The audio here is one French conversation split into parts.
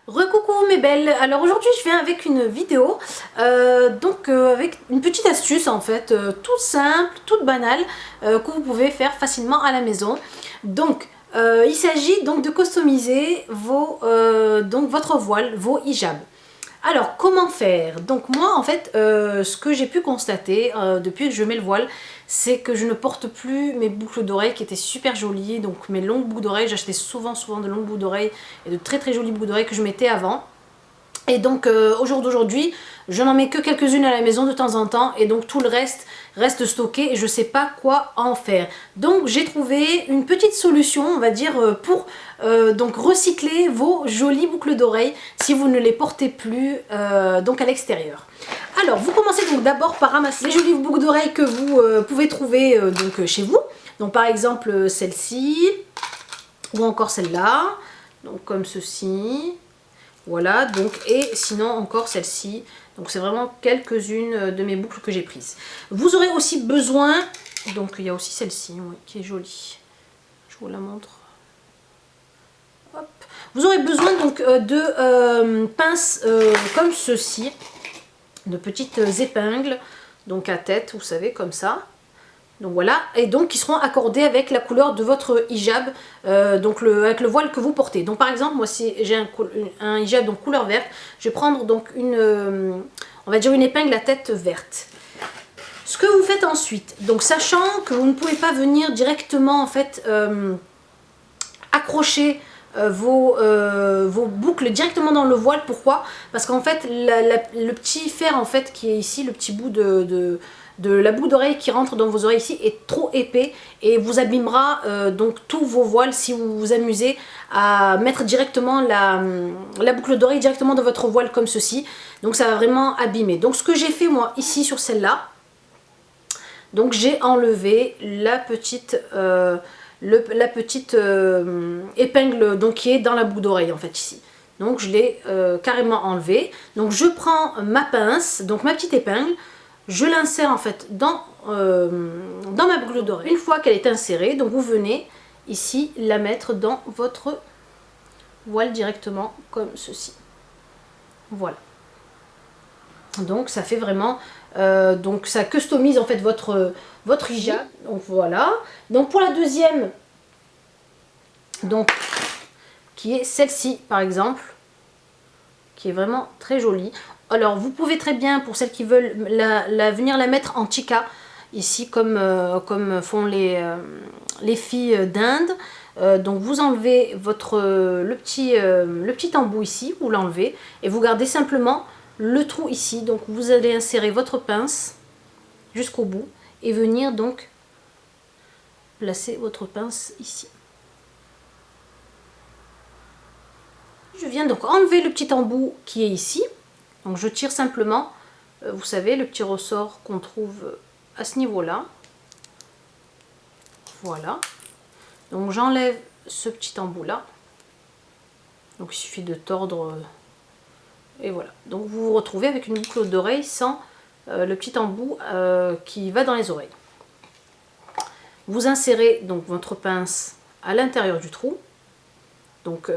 Recoucou mes belles, alors aujourd'hui je viens avec une vidéo, avec une petite astuce en fait, toute simple, toute banale, que vous pouvez faire facilement à la maison. Donc il s'agit donc de customiser votre voile, vos hijabs. Alors comment faire? Donc moi en fait ce que j'ai pu constater depuis que je mets le voile, c'est que je ne porte plus mes boucles d'oreilles qui étaient super jolies. Donc mes longues boucles d'oreilles, j'achetais souvent de longues boucles d'oreilles et de très jolies boucles d'oreilles que je mettais avant. Et donc au jour d'aujourd'hui, je n'en mets que quelques-unes à la maison de temps en temps et donc tout le reste stocké et je ne sais pas quoi en faire. Donc j'ai trouvé une petite solution, on va dire, pour donc recycler vos jolies boucles d'oreilles si vous ne les portez plus donc à l'extérieur. Alors vous commencez donc d'abord par ramasser les jolies boucles d'oreilles que vous pouvez trouver chez vous. Donc par exemple celle-ci ou encore celle-là, donc comme ceci. Voilà, donc, et sinon encore celle-ci. Donc c'est vraiment quelques-unes de mes boucles que j'ai prises. Vous aurez aussi besoin, donc il y a aussi celle-ci, oui, qui est jolie. Je vous la montre. Hop. Vous aurez besoin donc de pinces comme ceci, de petites épingles, donc à tête, vous savez, comme ça. Donc voilà, et donc qui seront accordés avec la couleur de votre hijab, avec le voile que vous portez. Donc par exemple, moi si j'ai un hijab donc couleur verte, je vais prendre donc on va dire une épingle à tête verte. Ce que vous faites ensuite, donc sachant que vous ne pouvez pas venir directement en fait accrocher vos boucles directement dans le voile. Pourquoi? Parce qu'en fait le petit fer en fait qui est ici, le petit bout de la boucle d'oreille qui rentre dans vos oreilles ici est trop épais et vous abîmera donc tous vos voiles si vous vous amusez à mettre directement la boucle d'oreille directement dans votre voile comme ceci. Donc ça va vraiment abîmer. Donc ce que j'ai fait moi ici sur celle-là, donc j'ai enlevé la petite épingle donc, qui est dans la boucle d'oreille en fait ici. Donc je l'ai carrément enlevée. Donc je prends ma pince, donc ma petite épingle, je l'insère en fait dans ma boucle d'oreille. Une fois qu'elle est insérée, donc vous venez ici la mettre dans votre voile directement comme ceci. Voilà. Donc ça fait vraiment, donc ça customise en fait votre hijab. Donc voilà. Donc pour la deuxième, donc qui est celle-ci par exemple, qui est vraiment très jolie. Alors vous pouvez très bien, pour celles qui veulent venir la mettre en chica, ici comme font les filles d'Inde. Donc vous enlevez le petit embout ici, vous l'enlevez et vous gardez simplement le trou ici. Donc vous allez insérer votre pince jusqu'au bout et venir donc placer votre pince ici. Je viens donc enlever le petit embout qui est ici. Donc je tire simplement, vous savez, le petit ressort qu'on trouve à ce niveau-là. Voilà. Donc j'enlève ce petit embout-là. Donc il suffit de tordre. Et voilà. Donc vous vous retrouvez avec une boucle d'oreille sans le petit embout qui va dans les oreilles. Vous insérez donc votre pince à l'intérieur du trou. Donc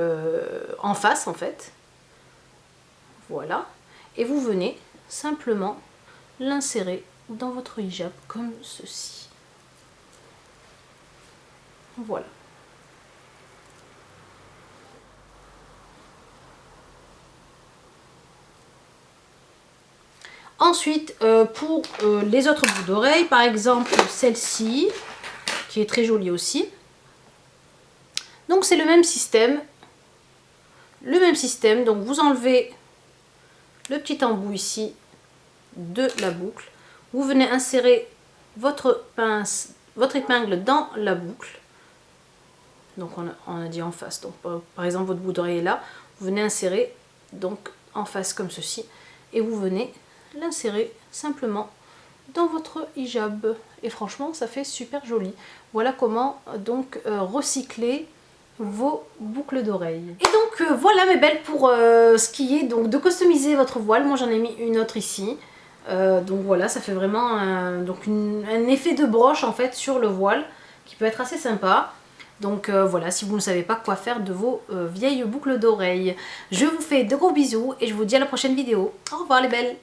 en face en fait. Voilà. Et vous venez simplement l'insérer dans votre hijab comme ceci. Voilà. Ensuite, pour les autres boucles d'oreilles, par exemple celle-ci, qui est très jolie aussi. Donc c'est le même système. Donc vous enlevez le petit embout ici de la boucle. Vous venez insérer votre pince, votre épingle dans la boucle. Donc on a dit en face. Donc par exemple votre bout d'oreille est là. Vous venez insérer donc en face comme ceci. Et vous venez l'insérer simplement dans votre hijab. Et franchement ça fait super joli. Voilà comment donc recycler vos boucles d'oreilles. Et donc voilà mes belles pour ce qui est donc de customiser votre voile. Moi j'en ai mis une autre ici. Donc voilà, ça fait vraiment un effet de broche en fait sur le voile qui peut être assez sympa. Donc voilà, si vous ne savez pas quoi faire de vos vieilles boucles d'oreilles. Je vous fais de gros bisous et je vous dis à la prochaine vidéo. Au revoir les belles.